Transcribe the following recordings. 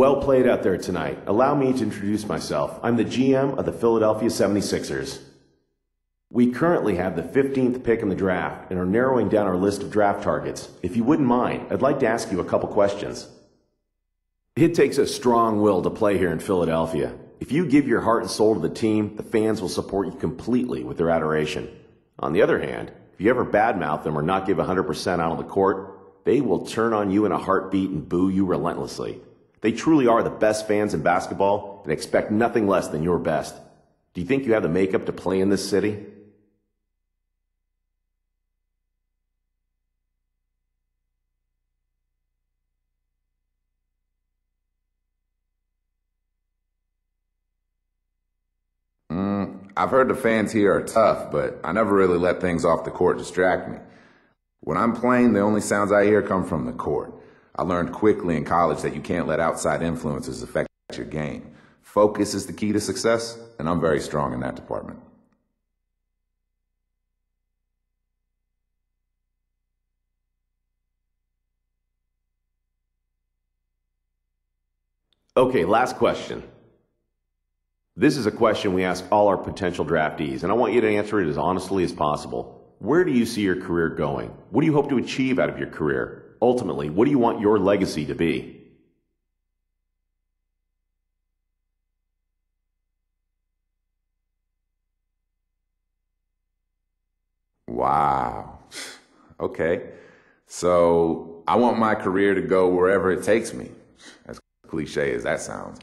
Well played out there tonight. Allow me to introduce myself. I'm the GM of the Philadelphia 76ers. We currently have the 15th pick in the draft and are narrowing down our list of draft targets. If you wouldn't mind, I'd like to ask you a couple questions. It takes a strong will to play here in Philadelphia. If you give your heart and soul to the team, the fans will support you completely with their adoration. On the other hand, if you ever badmouth them or not give 100% out on the court, they will turn on you in a heartbeat and boo you relentlessly. They truly are the best fans in basketball and expect nothing less than your best. Do you think you have the makeup to play in this city? I've heard the fans here are tough, but I never really let things off the court distract me. When I'm playing, the only sounds I hear come from the court. I learned quickly in college that you can't let outside influences affect your game. Focus is the key to success, and I'm very strong in that department. Okay, last question. This is a question we ask all our potential draftees, and I want you to answer it as honestly as possible. Where do you see your career going? What do you hope to achieve out of your career? Ultimately, what do you want your legacy to be? Wow. Okay. So I want my career to go wherever it takes me, as cliche as that sounds.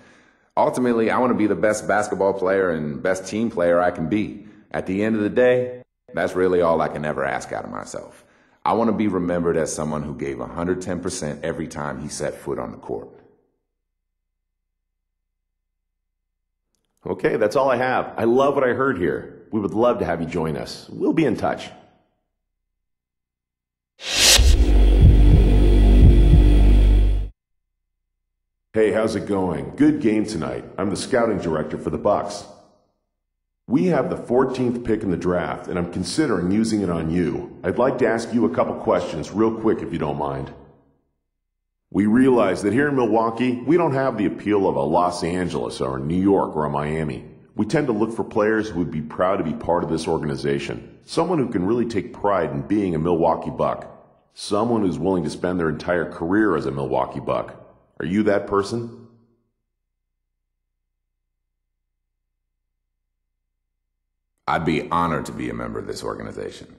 Ultimately, I want to be the best basketball player and best team player I can be. At the end of the day, that's really all I can ever ask out of myself. I want to be remembered as someone who gave 110% every time he set foot on the court. Okay, that's all I have. I love what I heard here. We would love to have you join us. We'll be in touch. Hey, how's it going? Good game tonight. I'm the scouting director for the Bucks. We have the 14th pick in the draft, and I'm considering using it on you. I'd like to ask you a couple questions real quick if you don't mind. We realize that here in Milwaukee, we don't have the appeal of a Los Angeles or a New York or a Miami. We tend to look for players who would be proud to be part of this organization. Someone who can really take pride in being a Milwaukee Buck. Someone who's willing to spend their entire career as a Milwaukee Buck. Are you that person? I'd be honored to be a member of this organization.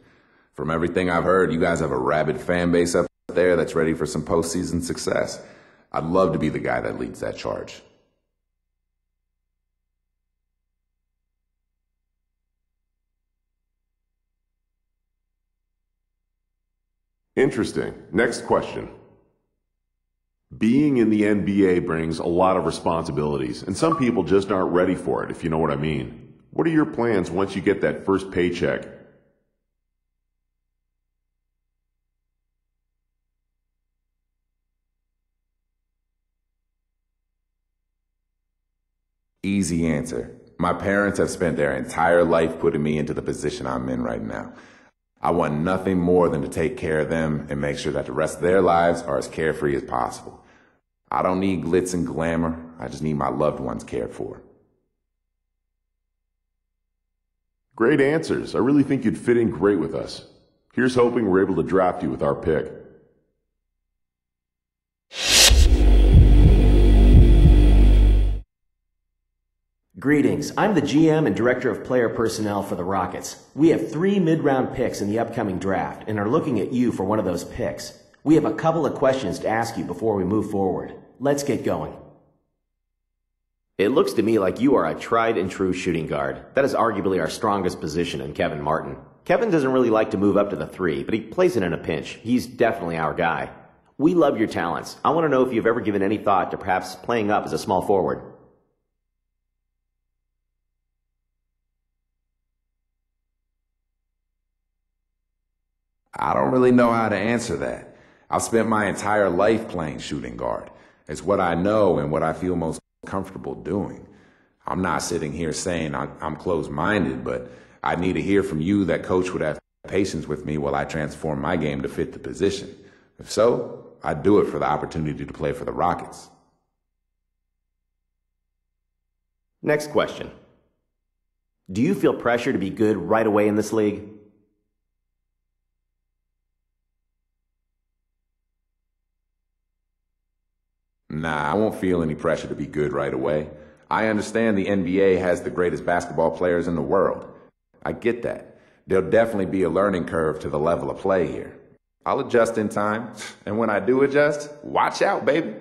From everything I've heard, you guys have a rabid fan base up there that's ready for some postseason success. I'd love to be the guy that leads that charge. Interesting. Next question. Being in the NBA brings a lot of responsibilities, and some people just aren't ready for it, if you know what I mean. What are your plans once you get that first paycheck? Easy answer. My parents have spent their entire life putting me into the position I'm in right now. I want nothing more than to take care of them and make sure that the rest of their lives are as carefree as possible. I don't need glitz and glamour. I just need my loved ones cared for. Great answers. I really think you'd fit in great with us. Here's hoping we're able to draft you with our pick. Greetings. I'm the GM and Director of Player Personnel for the Rockets. We have 3 mid-round picks in the upcoming draft and are looking at you for one of those picks. We have a couple of questions to ask you before we move forward. Let's get going. It looks to me like you are a tried and true shooting guard. That is arguably our strongest position in Kevin Martin. Kevin doesn't really like to move up to the 3, but he plays it in a pinch. He's definitely our guy. We love your talents. I want to know if you've ever given any thought to perhaps playing up as a small forward. I don't really know how to answer that. I've spent my entire life playing shooting guard. It's what I know and what I feel most comfortable doing. I'm not sitting here saying I'm closed-minded, but I need to hear from you that Coach would have patience with me while I transform my game to fit the position. If so, I'd do it for the opportunity to play for the Rockets. Next question. Do you feel pressure to be good right away in this league? Nah, I won't feel any pressure to be good right away. I understand the NBA has the greatest basketball players in the world. I get that. There'll definitely be a learning curve to the level of play here. I'll adjust in time, and when I do adjust, watch out, baby.